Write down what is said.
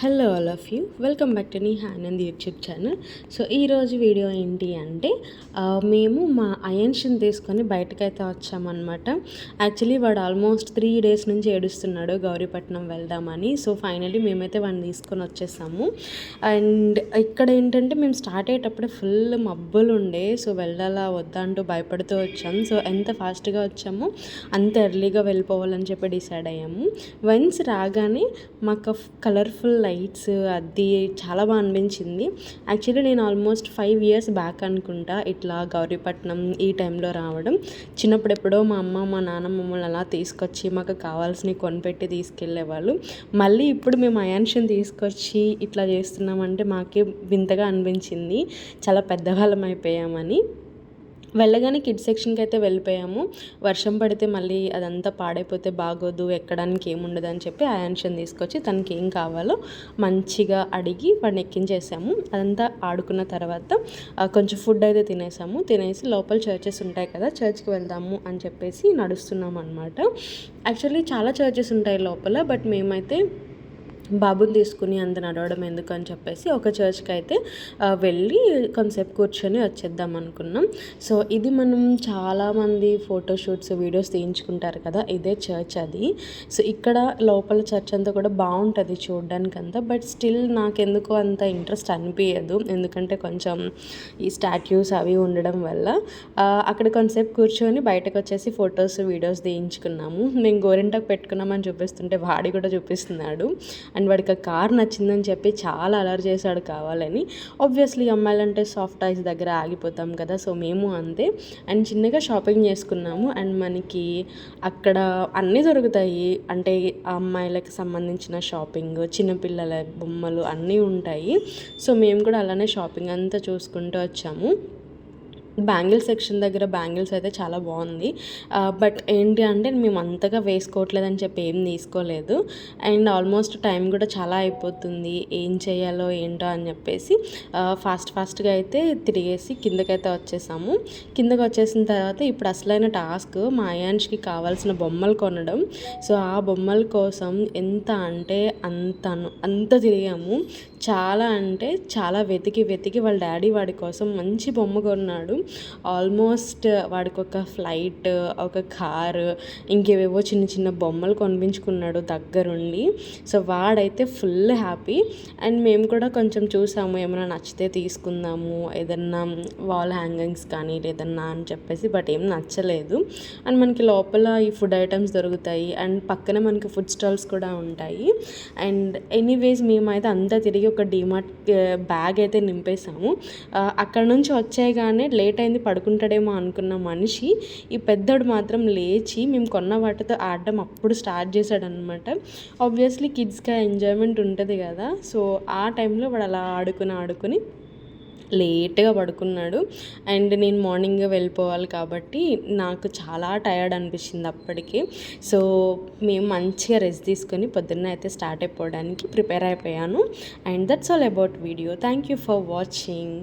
Hello all of you, welcome back to నీ Anand YouTube channel. So ఈరోజు video ఏంటి అంటే మేము మా అయన్షిని తీసుకొని బయటకైతే వచ్చామన్నమాట. యాక్చువల్లీ వాడు ఆల్మోస్ట్ 3 days నుంచి ఏడుస్తున్నాడు గౌరీపట్నం వెళ్దామని. సో ఫైనలీ మేమైతే వాడిని తీసుకొని వచ్చేసాము. అండ్ ఇక్కడ ఏంటంటే మేము స్టార్ట్ అయ్యేటప్పుడే ఫుల్ మబ్బులు ఉండే, సో వెళ్ళాలా వద్దా అంటూ భయపడుతూ వచ్చాం. సో ఎంత ఫాస్ట్గా వచ్చామో అంత ఎర్లీగా వెళ్ళిపోవాలని చెప్పి డిసైడ్ అయ్యాము. వన్స్ రాగానే మాకు కలర్ఫుల్ లైట్స్ అది చాలా బాగా అనిపించింది. యాక్చువల్లీ నేను ఆల్మోస్ట్ 5 years బ్యాక్ అనుకుంటా ఇట్లా గౌరీపట్నం ఈ టైంలో రావడం. చిన్నప్పుడు ఎప్పుడో మా అమ్మ మా నాన్న మమ్మల్ని అలా తీసుకొచ్చి మాకు కావాల్సినవి కొనిపెట్టి తీసుకెళ్ళేవాళ్ళు. మళ్ళీ ఇప్పుడు మేము అయాన్షిని తీసుకొచ్చి ఇట్లా చేస్తున్నామంటే మాకే వింతగా అనిపించింది, చాలా పెద్దవాళ్ళం అయిపోయామని. వెళ్ళగానే కిడ్స్ సెక్షన్కి అయితే వెళ్ళిపోయాము. వర్షం పడితే మళ్ళీ అదంతా పాడైపోతే బాగోదు, ఎక్కడానికి ఏముండదు అని చెప్పి అయాన్షిని తీసుకొచ్చి తనకి ఏం కావాలో మంచిగా అడిగి వాడిని ఎక్కించేసాము. అదంతా ఆడుకున్న తర్వాత కొంచెం ఫుడ్ అయితే తినేసి లోపల చర్చెస్ ఉంటాయి కదా, చర్చ్కి వెళ్దాము అని చెప్పేసి నడుస్తున్నాం అనమాట. యాక్చువల్లీ చాలా చర్చెస్ ఉంటాయి లోపల, బట్ మేమైతే బాబుని తీసుకుని అంత నడవడం ఎందుకు అని చెప్పేసి ఒక చర్చ్కి అయితే వెళ్ళి కొంతసేపు కూర్చొని వచ్చేద్దాం అనుకున్నాం. సో ఇది మనం చాలామంది ఫోటోషూట్స్ వీడియోస్ తీయించుకుంటారు కదా, ఇదే చర్చ్ అది. సో ఇక్కడ లోపల చర్చ్ అంతా కూడా బాగుంటుంది చూడడానికి అంతా, బట్ స్టిల్ నాకెందుకు అంత ఇంట్రెస్ట్ అనిపించదు, ఎందుకంటే కొంచెం ఈ స్టాట్యూస్ అవి ఉండడం వల్ల. అక్కడ కొంతసేపు కూర్చొని బయటకు వచ్చేసి ఫొటోస్ వీడియోస్ తీయించుకున్నాము. మేము గోరింటాకు పెట్టుకున్నామని చూపిస్తుంటే వాడి కూడా చూపిస్తున్నాడు. అండ్ వాడికి ఆ కార్ నచ్చిందని చెప్పి చాలా అలర్ చేశాడు కావాలని. ఆబ్వియస్లీ అమ్మాయిలంటే సాఫ్ట్ టాయ్స్ దగ్గర ఆగిపోతాం కదా, సో మేము అంతే. అండ్ చిన్నగా షాపింగ్ చేసుకున్నాము. అండ్ మనకి అక్కడ అన్నీ దొరుకుతాయి, అంటే అమ్మాయిలకు సంబంధించిన షాపింగ్, చిన్నపిల్లల బొమ్మలు అన్నీ ఉంటాయి. సో మేము కూడా అలానే షాపింగ్ అంతా చూసుకుంటూ వచ్చాము. బ్యాంగిల్ సెక్షన్ దగ్గర బ్యాంగిల్స్ అయితే చాలా బాగుంది, బట్ ఏంటి అంటే మేము అంతగా వేసుకోవట్లేదని చెప్పి ఏం తీసుకోలేదు. అండ్ ఆల్మోస్ట్ టైం కూడా చాలా అయిపోతుంది, ఏం చేయాలో ఏంటో అని చెప్పేసి ఫాస్ట్గా అయితే తిరిగేసి కిందకైతే వచ్చేసాము. కిందకి వచ్చేసిన తర్వాత ఇప్పుడు అసలైన టాస్క్ మా అయాన్ష్కి కావాల్సిన బొమ్మలు కొనడం. సో ఆ బొమ్మల కోసం ఎంత అంటే అంత తిరిగాము, చాలా అంటే చాలా వెతికి వాళ్ళ డాడీ వాడి కోసం మంచి బొమ్మ కొన్నాడు. ఆల్మోస్ట్ వాడికి ఒక ఫ్లైట్, ఒక కారు, ఇంకేవేవో చిన్న బొమ్మలు కొనిపించుకున్నాడు దగ్గరుండి. సో వాడైతే ఫుల్ హ్యాపీ. అండ్ మేము కూడా కొంచెం చూసాము, ఏమైనా నచ్చితే తీసుకుందాము, ఏదన్నా వాల్ హ్యాంగింగ్స్ కానీ లేదన్నా అని చెప్పేసి, బట్ ఏం నచ్చలేదు. అండ్ మనకి లోపల ఈ ఫుడ్ ఐటమ్స్ దొరుకుతాయి, అండ్ పక్కన మనకి ఫుడ్ స్టాల్స్ కూడా ఉంటాయి. అండ్ ఎనీవేస్ మేమైతే అంతా తిరిగి ఒక డీమార్ట్ బ్యాగ్ అయితే నింపేసాము. అక్కడ నుంచి వచ్చేగానే లేట్ అయింది, పడుకుంటాడేమో అనుకున్న మనిషి ఈ పెద్దోడు మాత్రం లేచి మేము కొన్న వాటితో ఆడడం అప్పుడు స్టార్ట్ చేశాడనమాట. ఆబ్వియస్లీ కిడ్స్కి ఎంజాయ్మెంట్ ఉంటుంది కదా, సో ఆ టైంలో వాడు అలా ఆడుకుని లేట్గా పడుకున్నాడు. అండ్ నేను మార్నింగ్ వెళ్ళిపోవాలి కాబట్టి నాకు చాలా టయర్డ్ అనిపించింది అప్పటికి. సో మేము మంచిగా రెస్ట్ తీసుకొని పొద్దున్న అయితే స్టార్ట్ అయిపోవడానికి ప్రిపేర్ అయిపోయాను. And that's all about video. Thank you for watching.